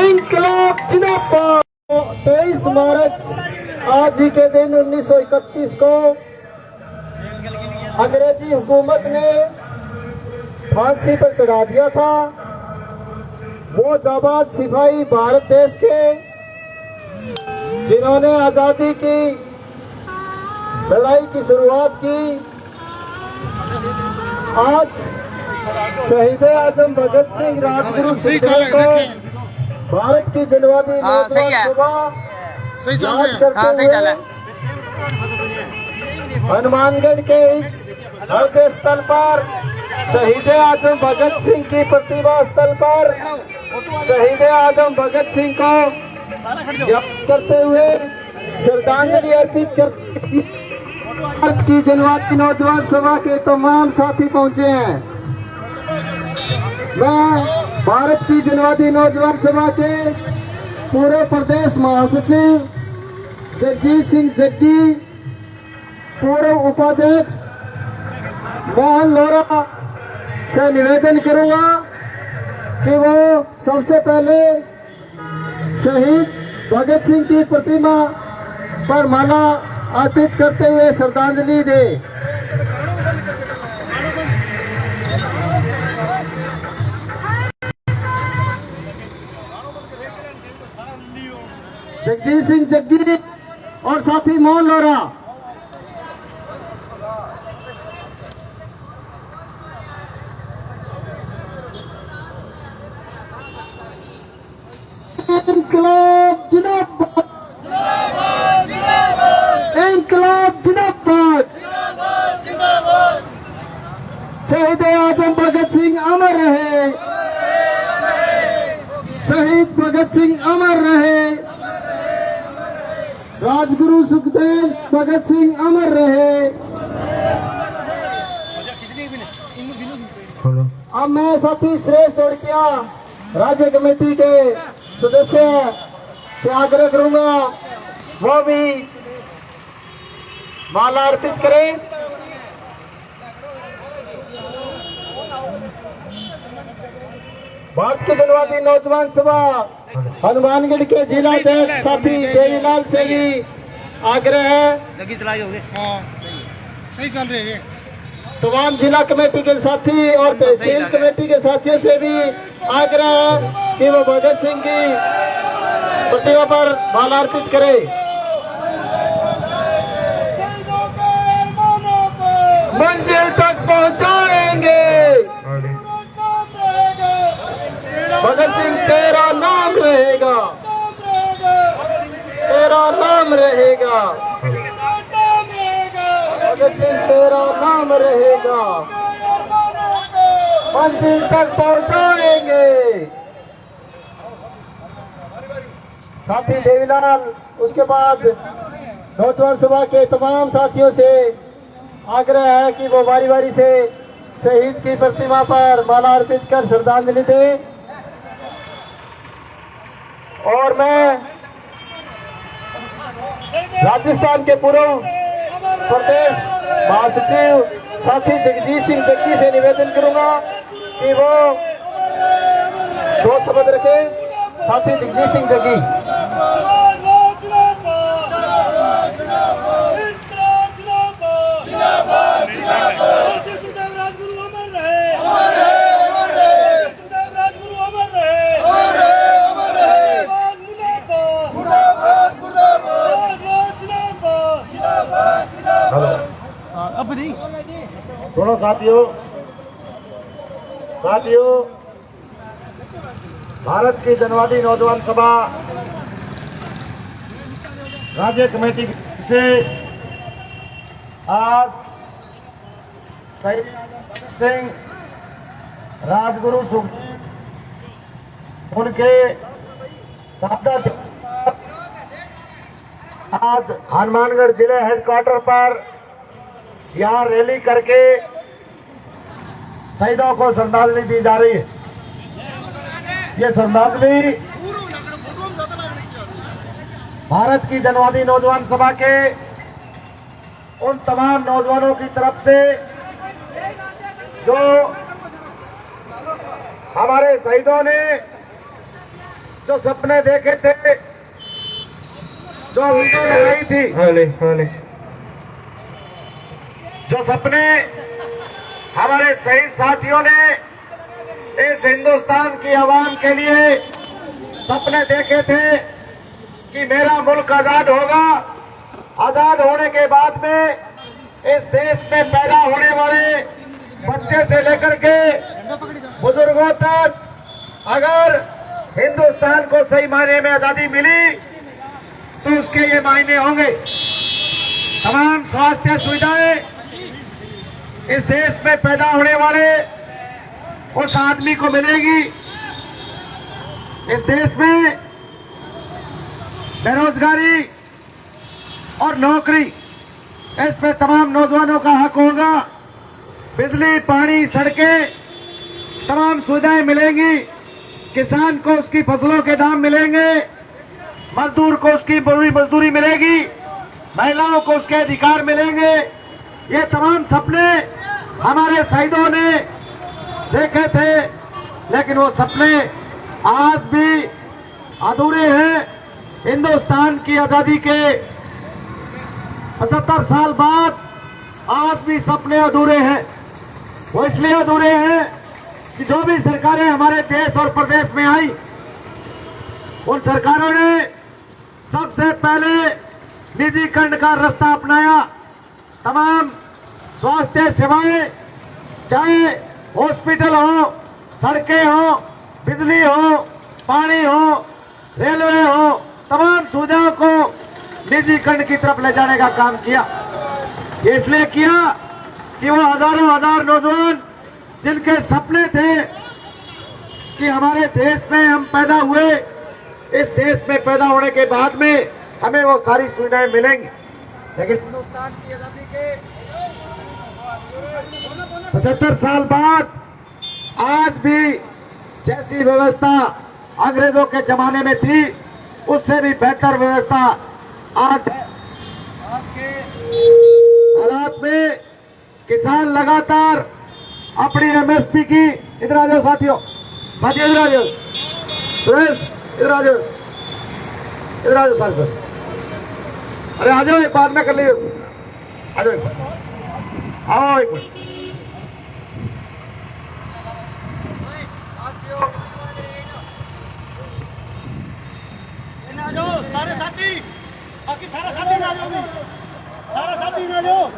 इंकलाब जिंदाबाद। 23 मार्च आज ही के दिन 1931 को अंग्रेजी हुकूमत ने फांसी पर चढ़ा दिया था। वो जाबाज सिपाही भारत देश के जिन्होंने आजादी की लड़ाई की शुरुआत की। आज शहीद आजम भगत सिंह राजगुरु सुखदेव को भारत की जनवादी हनुमानगढ़ के इस हृदय स्थल पर शहीद आजम भगत सिंह की प्रतिमा स्थल पर शहीद आजम भगत सिंह को याद करते हुए श्रद्धांजलि अर्पित करते भारत की जनवादी नौजवान सभा के तमाम साथी पहुंचे हैं। मैं भारत की जनवादी नौजवान सभा के पूरे प्रदेश महासचिव जगजीत सिंह जग्गी, पूर्व उपाध्यक्ष मोहन लोहरा से निवेदन करूंगा कि वो सबसे पहले शहीद भगत सिंह की प्रतिमा पर माला अर्पित करते हुए श्रद्धांजलि दे। जगजीत सिंह जग्गी और साथी मोहन लोहरा। इंकलाब जिंदाबाद, इंकलाब जिंदाबाद, शहीद आजम भगत सिंह अमर रहे, शहीद भगत सिंह अमर रहे, राजगुरु सुखदेव भगत सिंह अमर रहे। अब मैं साथी श्रेष्ठ जोड़किया राज्य कमेटी के सदस्य से आग्रह करूंगा वो भी माला अर्पित करें। भारत की जनवादी नौजवान सभा हनुमानगढ़ के जिला अध्यक्ष साथी देवीलाल से भी आग्रह है। जगी चलाई होगी। सही चल रही है। तमाम जिला कमेटी के साथी और तहसील कमेटी के साथियों से भी आग्रह है कि वो भगत सिंह की प्रतिमा पर माला अर्पित करे। मंजिल तक पहुंचाएंगे। भगत सिंह तेरा नाम रहेगा, तेरा नाम रहेगा, भगत सिंह तेरा नाम रहेगा, मंजिल तक पहुंचाएंगे। साथी देवीलाल, उसके बाद नौजवान सभा के तमाम साथियों से आग्रह है कि वो बारी बारी से शहीद की प्रतिमा पर माला अर्पित कर श्रद्धांजलि दें। और मैं राजस्थान के पूर्व प्रदेश महासचिव साथी जगजीत सिंह जग्गी से निवेदन करूंगा कि वो 2 शब्द रखे। साथी जगजीत सिंह जग्गी। सुनो साथियों, भारत की जनवादी नौजवान सभा राज्य कमेटी से आज शहीद सिंह राजगुरु सुखदेव उनके आज हनुमानगढ़ जिले हेडक्वार्टर पर यहाँ रैली करके शहीदों को श्रद्धांजलि दी जा रही है। ये श्रद्धांजलि भारत की जनवादी नौजवान सभा के उन तमाम नौजवानों की तरफ से जो हमारे शहीदों ने जो सपने देखे थे, जो उम्मीदें लगाई थी, जो सपने हमारे शहीद साथियों ने इस हिंदुस्तान की आवाम के लिए सपने देखे थे कि मेरा मुल्क आजाद होगा। आजाद होने के बाद में इस देश में पैदा होने वाले बच्चे से लेकर के बुजुर्गों तक अगर हिंदुस्तान को सही मायने में आजादी मिली तो उसके ये मायने होंगे। तमाम स्वास्थ्य सुविधाएं इस देश में पैदा होने वाले उस आदमी को मिलेगी। इस देश में बेरोजगारी और नौकरी, इस पे तमाम नौजवानों का हक होगा। बिजली, पानी, सड़कें, तमाम सुविधाएं मिलेंगी। किसान को उसकी फसलों के दाम मिलेंगे, मजदूर को उसकी पूरी मजदूरी मिलेगी, महिलाओं को उसके अधिकार मिलेंगे। ये तमाम सपने हमारे शहीदों ने देखे थे, लेकिन वो सपने आज भी अधूरे हैं। हिंदुस्तान की आजादी के 75 साल बाद आज भी सपने अधूरे हैं। वो इसलिए अधूरे हैं कि जो भी सरकारें हमारे देश और प्रदेश में आई, उन सरकारों ने सबसे पहले निजीकरण का रास्ता अपनाया। तमाम स्वास्थ्य सेवाएं, चाहे हॉस्पिटल हो, सड़कें हो, बिजली हो, पानी हो, रेलवे हो, तमाम सुविधाओं को निजीकरण की तरफ ले जाने का काम किया। ये इसलिए किया कि वो हजारों हजार नौजवान जिनके सपने थे कि हमारे देश में हम पैदा हुए, इस देश में पैदा होने के बाद में हमें वो सारी सुविधाएं मिलेंगी। लेकिन हिंदुस्तान की आजादी के 75 साल बाद आज भी जैसी व्यवस्था अंग्रेजों के जमाने में थी, उससे भी बेहतर व्यवस्था आज के हालात में किसान लगातार अपनी एमएसपी की, इधर आ जाओ साथियों, साथियों इधर आ जाओ, सुरेश इधर आ जाओ, इधर आ जाओ साथियों, अरे आ जाओ, एक बाद में कर लीजिए, आ जाओ, आओ एक मिनट। सारे साथी, बाकी सारा साथी ना जाओ, सारा साथी ना जाओ।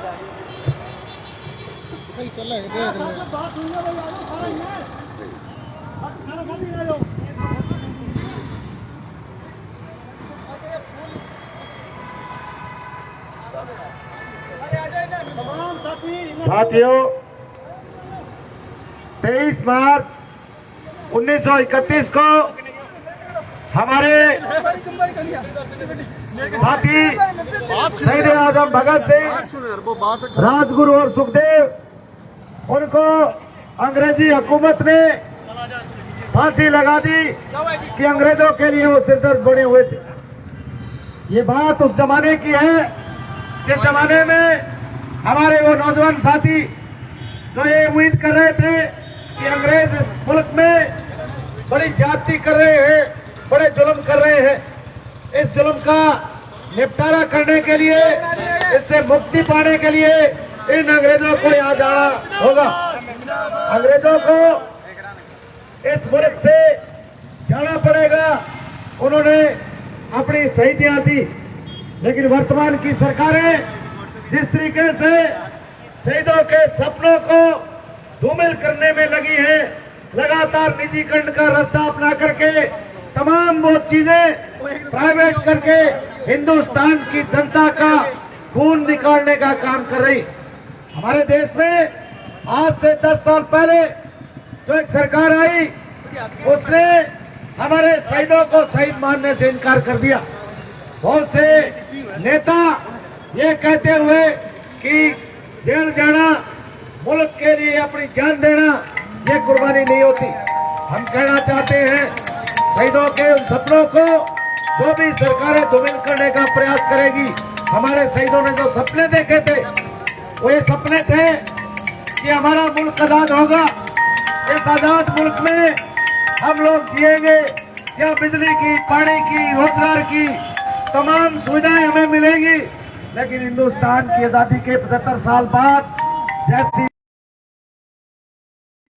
सही चल रहा है, देख लो बात हुई है भाई, सारा साथी ना जाओ। तमाम साथियों, 23 मार्च 1931 को हमारे साथी शहीद आजम भगत सिंह, राजगुरु और सुखदेव, उनको अंग्रेजी हुकूमत ने फांसी लगा दी कि अंग्रेजों के लिए वो सिरदर्द बने हुए थे। ये बात उस जमाने की है जिस जमाने में हमारे वो नौजवान साथी जो ये उम्मीद कर रहे थे कि अंग्रेज इस मुल्क में बड़ी ज्यादती कर रहे हैं, बड़े जुल्म कर रहे हैं। इस जुल्म का निपटारा करने के लिए, इससे मुक्ति पाने के लिए इन अंग्रेजों को यहाँ जाना होगा। अंग्रेजों को इस मुल्क से जाना पड़ेगा। उन्होंने अपनी शहीदियां दी, लेकिन वर्तमान की सरकारें जिस तरीके से शहीदों के सपनों को धूमिल करने में लगी है, लगातार निजीकरण का रास्ता अपना करके तमाम वो चीजें प्राइवेट करके हिंदुस्तान की जनता का खून निकालने का काम कर रही। हमारे देश में आज से 10 साल पहले जो एक सरकार आई, उसने हमारे शहीदों को शहीद मानने से इनकार कर दिया। बहुत से नेता ये कहते हुए कि जेल जाना, मुल्क के लिए अपनी जान देना, ये कुर्बानी नहीं होती। हम कहना चाहते हैं शहीदों के उन सपनों को जो भी सरकारें धूमिल करने का प्रयास करेगी, हमारे शहीदों ने जो सपने देखे थे वो ये सपने थे कि हमारा मुल्क आजाद होगा, इस आजाद मुल्क में हम लोग जिएंगे, यहाँ बिजली की, पानी की, रोजगार की तमाम सुविधाएं हमें मिलेंगी। लेकिन हिंदुस्तान की आजादी के 75 साल बाद जैसी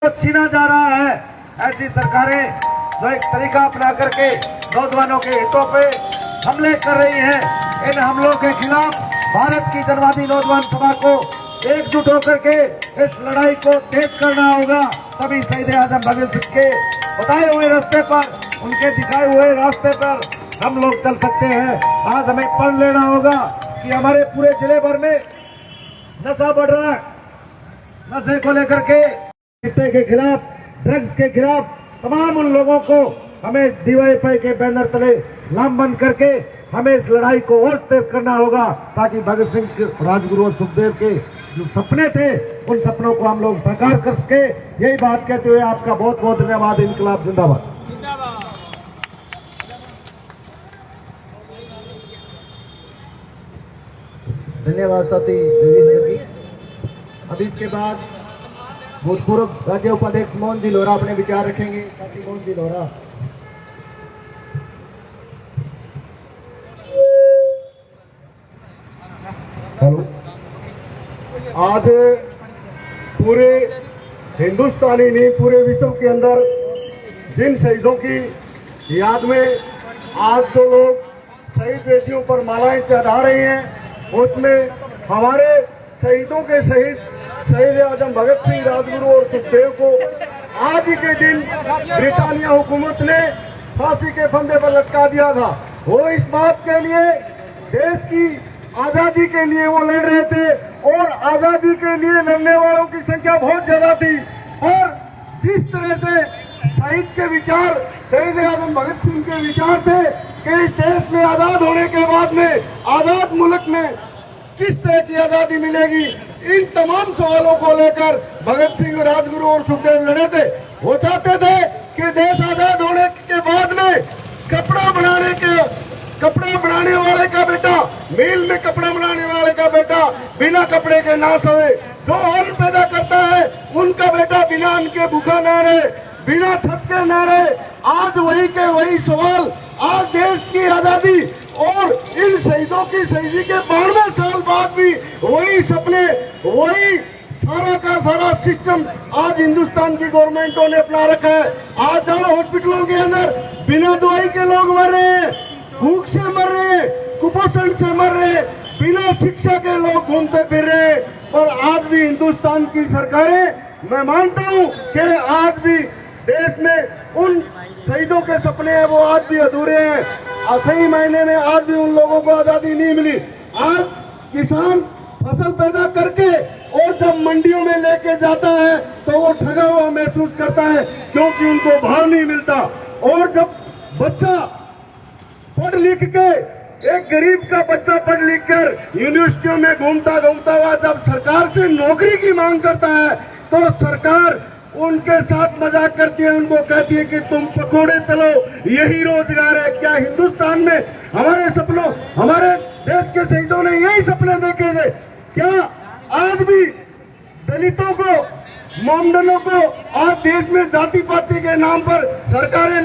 छीना जा रहा है, ऐसी सरकारें जो एक तरीका अपना करके नौजवानों के हितों पे हमले कर रही हैं, इन हमलों के खिलाफ भारत की जनवादी नौजवान सभा को एकजुट होकर के इस लड़ाई को तेज करना होगा। तभी शहीद आजम भगत सिंह के बताए हुए रास्ते पर, उनके दिखाए हुए रास्ते पर हम लोग चल सकते हैं। आज हमें पढ़ लेना होगा कि हमारे पूरे जिले भर में नशा बढ़ रहा है। नशे को लेकर के, चिट्टे के खिलाफ, ड्रग्स के खिलाफ तमाम उन लोगों को हमें डीवाईएफआई के बैनर तले लामबंद करके हमें इस लड़ाई को और तेज करना होगा, ताकि भगत सिंह, राजगुरु और सुखदेव के जो सपने थे उन सपनों को हम लोग साकार कर सके। यही बात कहते हुए आपका बहुत बहुत धन्यवाद। इनकलाब जिंदाबाद। धन्यवाद साथी जगदीश जी। अब इसके बाद भूतपूर्व राज्य उपाध्यक्ष मोहन जी लोहरा अपने विचार रखेंगे। साथी मोहन जी लोहरा। हेलो, आज पूरे हिंदुस्तानी नहीं, पूरे विश्व के अंदर जिन शहीदों की याद में आज जो लोग शहीद बेटियों पर मालाएं चढ़ा रहे हैं, उसमें हमारे शहीदों के शहीद आजम भगत सिंह, राजगुरु और सुखदेव को आज ही के दिन ब्रिटानिया हुकूमत ने फांसी के फंदे पर लटका दिया था। वो इस बात के लिए, देश की आजादी के लिए वो लड़ रहे थे, और आजादी के लिए लड़ने वालों की संख्या बहुत ज्यादा थी। और जिस तरह से शहीद के विचार, शहीद आजम भगत सिंह के विचार थे कि इस देश में आजाद होने के बाद में, आजाद मुल्क में किस तरह की आजादी मिलेगी, इन तमाम सवालों को लेकर भगत सिंह, राजगुरु और सुखदेव लड़े थे। वो चाहते थे कि देश आजाद होने के बाद में कपड़ा बनाने वाले का बेटा, मिल में कपड़ा बनाने वाले का बेटा बिना कपड़े के ना सोए, जो अन्न पैदा करता है उनका बेटा बिना अन्न के भूखा न रहे, बिना छत के न रहे। आज वही के वही सवाल, आज देश की आजादी और इन शहीदों की शहीदी के 92 साल बाद भी वही सपने, वही सारा का सारा सिस्टम आज हिंदुस्तान की गवर्नमेंटों ने अपना रखा है। आज जाओ हॉस्पिटलों के अंदर, बिना दवाई के लोग मर रहे हैं, भूख से मर रहे हैं, कुपोषण से मर रहे हैं, बिना शिक्षा के लोग घूमते फिर रहे हैं। और आज भी हिंदुस्तान की सरकारें, मैं मानता हूँ कि आज भी देश में उन शहीदों के सपने हैं वो आज भी अधूरे हैं। सही मायने में आज भी उन लोगों को आजादी नहीं मिली। आज किसान फसल पैदा करके और जब मंडियों में लेके जाता है तो वो ठगा हुआ महसूस करता है, क्योंकि उनको भाव नहीं मिलता। और जब बच्चा पढ़ लिख के, एक गरीब का बच्चा पढ़ लिख कर यूनिवर्सिटियों में घूमता हुआ जब सरकार से नौकरी की मांग करता है, तो सरकार उनके साथ मजाक करती है, उनको कहती है कि तुम पकोड़े तलो, यही रोजगार है। क्या हिंदुस्तान में हमारे सपनों, हमारे देश के शहीदों ने यही सपने देखे थे? क्या आज भी दलितों को, मोमडनों को आज देश में जाति पाति के नाम पर सरकारें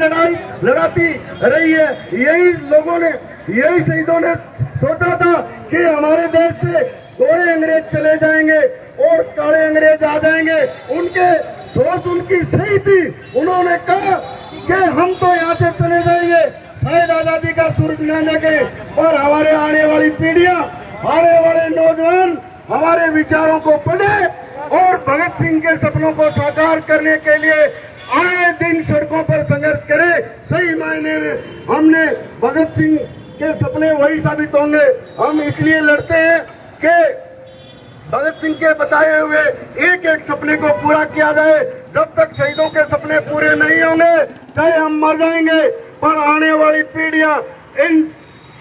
लड़ाती रही है? यही लोगों ने, यही शहीदों ने सोचा था कि हमारे देश से गोरे अंग्रेज चले जाएंगे और काले अंग्रेज आ जाएंगे। उनके सोच उनकी सही थी। उन्होंने कहा कि हम तो यहाँ से चले जाएंगे, शायद आजादी का सूरज न जगे, और हमारे आने वाली पीढ़ियां, आने वाले नौजवान हमारे विचारों को पढ़े और भगत सिंह के सपनों को साकार करने के लिए आए दिन सड़कों पर संघर्ष करे। सही मायने में हमने भगत सिंह के सपने वही साबित होंगे। हम इसलिए लड़ते हैं कि भगत सिंह के बताए हुए एक एक सपने को पूरा किया जाए। जब तक शहीदों के सपने पूरे नहीं होंगे, चाहे हम मर जाएंगे, पर आने वाली पीढ़ियां इन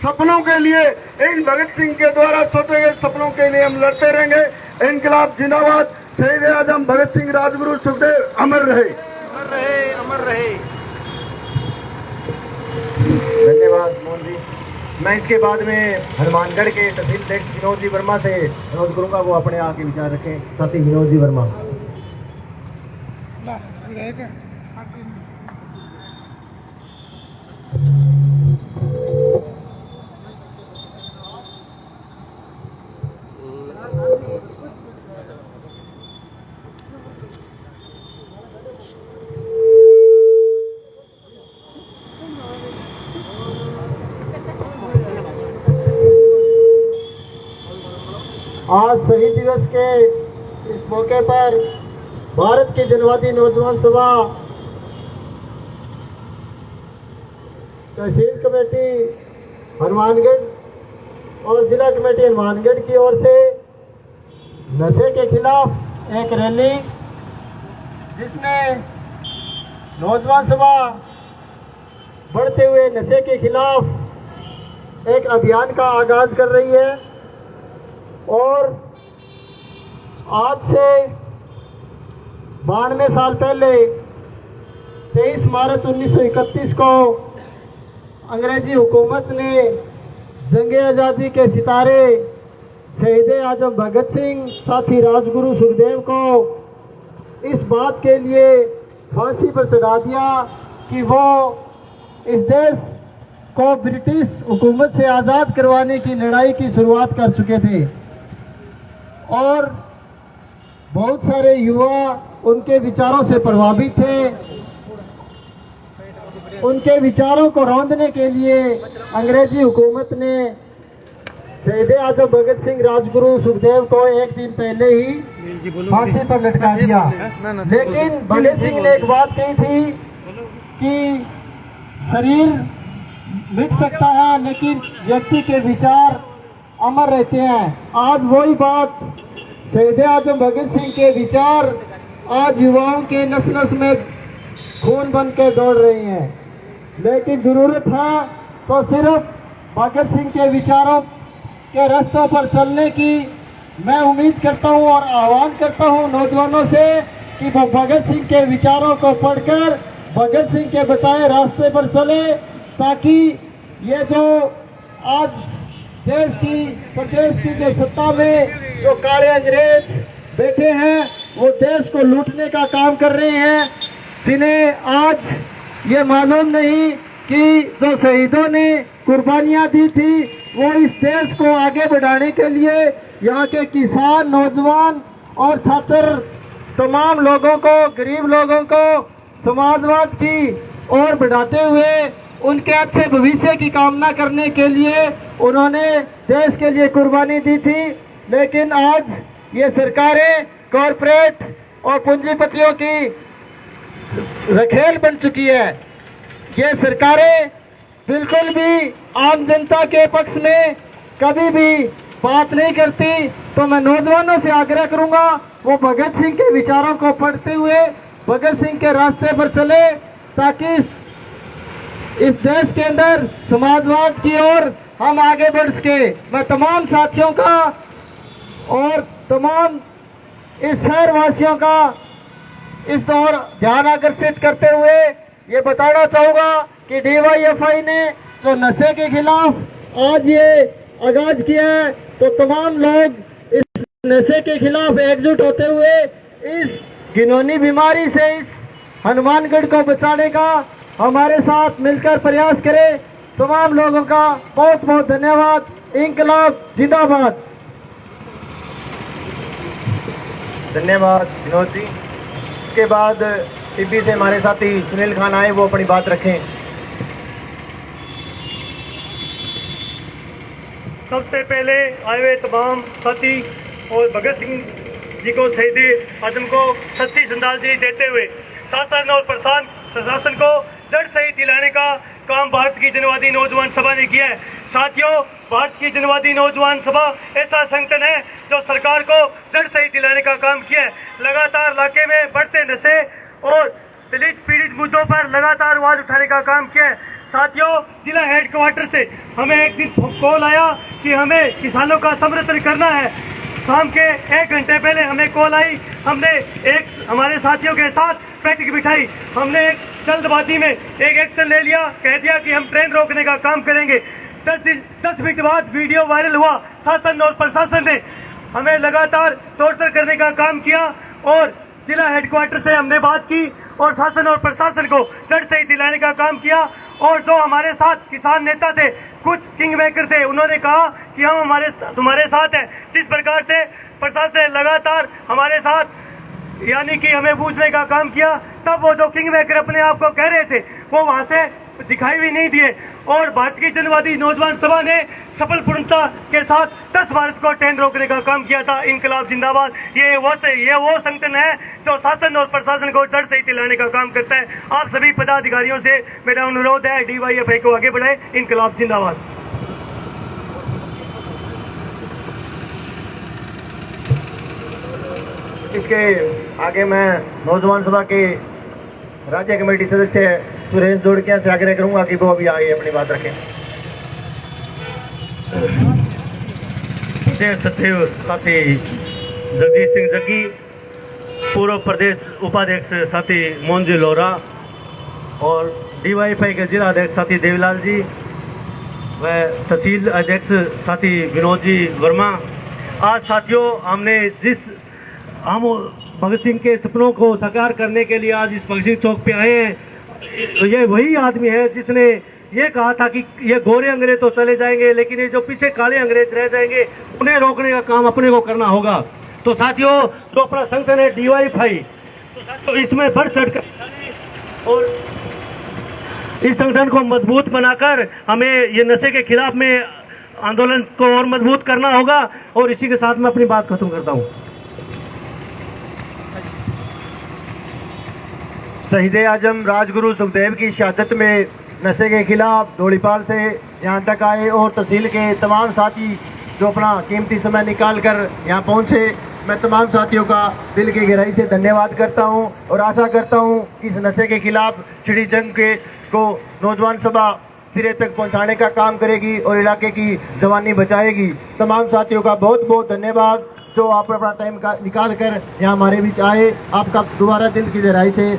सपनों के लिए, इन भगत सिंह के द्वारा सोचे गए सपनों के लिए हम लड़ते रहेंगे। इनकलाब जिंदाबाद। शहीद आजम भगत सिंह, राजगुरु सुखदेव अमर रहे, अमर रहे, अमर रहे। धन्यवाद मोहन जी। मैं इसके बाद में हनुमानगढ़ के तहसील अध्यक्ष विनोद जी वर्मा से अनुरोध करूंगा वो अपने आके विचार रखें। साथी विनोद जी वर्मा। आज शहीद दिवस के इस मौके पर भारत की जनवादी नौजवान सभा, तहसील कमेटी हनुमानगढ़ और जिला कमेटी हनुमानगढ़ की ओर से नशे के खिलाफ एक रैली, जिसमें नौजवान सभा बढ़ते हुए नशे के खिलाफ एक अभियान का आगाज कर रही है। और आज से 92 साल पहले 23 मार्च 1931 को अंग्रेजी हुकूमत ने जंग आज़ादी के सितारे शहीद आजम भगत सिंह, साथी राजगुरु सुखदेव को इस बात के लिए फांसी पर चढ़ा दिया कि वो इस देश को ब्रिटिश हुकूमत से आज़ाद करवाने की लड़ाई की शुरुआत कर चुके थे। और बहुत सारे युवा उनके विचारों से प्रभावित थे। उनके विचारों को रौंदने के लिए अंग्रेजी हुकूमत ने शहीद आजम भगत सिंह, राजगुरु सुखदेव को एक दिन पहले ही फांसी पर लटका दिया। लेकिन भगत सिंह ने एक बात कही थी कि शरीर मिट सकता है लेकिन व्यक्ति के विचार अमर रहते हैं। आज वही बात, शहीद आजम भगत सिंह के विचार आज युवाओं के नस नस में खून बन के दौड़ रहे हैं। लेकिन जरूरत है तो सिर्फ भगत सिंह के विचारों के रास्तों पर चलने की। मैं उम्मीद करता हूं और आह्वान करता हूं नौजवानों से कि वो भगत सिंह के विचारों को पढ़कर भगत सिंह के बताए रास्ते पर चले, ताकि ये जो आज देश की, प्रदेश की जो सत्ता में जो काले अंग्रेज बैठे हैं, वो देश को लूटने का काम कर रहे हैं, जिन्हें आज ये मालूम नहीं कि जो शहीदों ने कुर्बानियां दी थी वो इस देश को आगे बढ़ाने के लिए यहाँ के किसान, नौजवान और छात्र तमाम लोगों को, गरीब लोगों को समाजवाद की ओर बढ़ाते हुए उनके अच्छे भविष्य की कामना करने के लिए उन्होंने देश के लिए कुर्बानी दी थी। लेकिन आज ये सरकारें कॉरपोरेट और पूंजीपतियों की रखेल बन चुकी है। ये सरकारें बिल्कुल भी आम जनता के पक्ष में कभी भी बात नहीं करती। तो मैं नौजवानों से आग्रह करूंगा वो भगत सिंह के विचारों को पढ़ते हुए भगत सिंह के रास्ते पर चले, ताकि इस देश के अंदर समाजवाद की ओर हम आगे बढ़ सके। मैं तमाम साथियों का और तमाम इस शहर वासियों का इस दौर ध्यान आकर्षित करते हुए ये बताना चाहूंगा कि DYFI ने जो नशे के खिलाफ आज ये आगाज किया है, तो तमाम लोग इस नशे के खिलाफ एकजुट होते हुए इस घिनौनी बीमारी से इस हनुमानगढ़ को बचाने का हमारे साथ मिलकर प्रयास करें। तमाम लोगों का बहुत बहुत धन्यवाद। इंकलाब जिंदाबाद। धन्यवाद विनोद जी। इसके बाद टीपी से हमारे साथी सुनील खान आए, वो अपनी बात रखें। सबसे पहले आए हुए तमाम साथी और भगत सिंह जी को, शहीद आजम को सच्ची श्रद्धांजलि देते हुए शासन और प्रशासन को जड़ सही दिलाने का काम भारत की जनवादी नौजवान सभा ने किया है। साथियों, भारत की जनवादी नौजवान सभा ऐसा संगठन है जो सरकार को जड़ सही दिलाने का काम किया है। लगातार इलाके में बढ़ते नशे और दलित पीड़ित मुद्दों पर लगातार आवाज उठाने का काम किया है। साथियों, जिला हेडक्वार्टर से हमें एक दिन कॉल आया कि हमें किसानों का संरक्षण करना है। शाम के 1 घंटे पहले हमें कॉल आई। हमने एक हमारे साथियों के साथ बैठक बिठाई। हमने एक जल्दबाजी में एक एक्शन ले लिया, कह दिया कि हम ट्रेन रोकने का काम करेंगे। 10 मिनट बाद वीडियो वायरल हुआ। शासन और प्रशासन ने हमें लगातार टॉर्चर करने का काम किया और जिला हेडक्वार्टर से हमने बात की और शासन और प्रशासन को डर से दिलाने का काम किया। और जो हमारे साथ किसान नेता थे, कुछ किंग मेकर थे, उन्होंने कहा कि हम तुम्हारे साथ हैं। जिस प्रकार से प्रशासन ने लगातार हमारे साथ यानी कि हमें पूछने का काम किया, तब वो जो किंग मेकर अपने आप को कह रहे थे वो वहां से दिखाई भी नहीं दिए। और भारतीय जनवादी नौजवान सभा ने सफल पूर्णता के साथ 10 मार्च को ट्रेन रोकने का काम किया था। इनकलाब जिंदाबाद। ये वो संगठन है जो शासन और प्रशासन को डर से दिलाने का काम करता है। आप सभी पदाधिकारियों से मेरा अनुरोध है, DYFI को आगे बढ़ाए। इनकलाब जिंदाबाद। इसके आगे मैं नौजवान सभा के राज्य कमेटी सदस्य सुरेश जोड़किया से आग्रह करूंगा कि वो अभी आगे अपनी बात रखें। सचिव साथी जगदीश सिंह जग्गी, पूर्व प्रदेश उपाध्यक्ष साथी मोहन जी लोहरा और DYFI के जिला अध्यक्ष साथी देवीलाल जी व तहसील अध्यक्ष साथी विनोद जी वर्मा। आज साथियों, हम भगत सिंह के सपनों को साकार करने के लिए आज इस भगत सिंह चौक पे आए हैं। ये वही आदमी है जिसने ये कहा था कि ये गोरे अंग्रेज तो चले जाएंगे, लेकिन ये जो पीछे काले अंग्रेज रह जाएंगे उन्हें रोकने का काम अपने को करना होगा। तो साथियों, जो अपना संगठन है DYFI, तो इसमें बढ़ चढ़कर और इस संगठन को मजबूत बनाकर हमें ये नशे के खिलाफ में आंदोलन को और मजबूत करना होगा। और इसी के साथ मैं अपनी बात खत्म करता हूँ। शहीद आजम राजगुरु सुखदेव की शहादत में नशे के खिलाफ धौलीपाल से यहाँ तक आए और तहसील के तमाम साथी जो अपना कीमती समय निकाल कर यहाँ पहुँचे, मैं तमाम साथियों का दिल की गहराई से धन्यवाद करता हूँ और आशा करता हूँ कि इस नशे के खिलाफ छिड़ी जंग को नौजवान सभा सिरे तक पहुँचाने का काम करेगी और इलाके की जवानी बचाएगी। तमाम साथियों का बहुत बहुत धन्यवाद जो आप अपना टाइम निकाल कर यहाँ हमारे बीच आए। आपका दोबारा दिल की गहराई से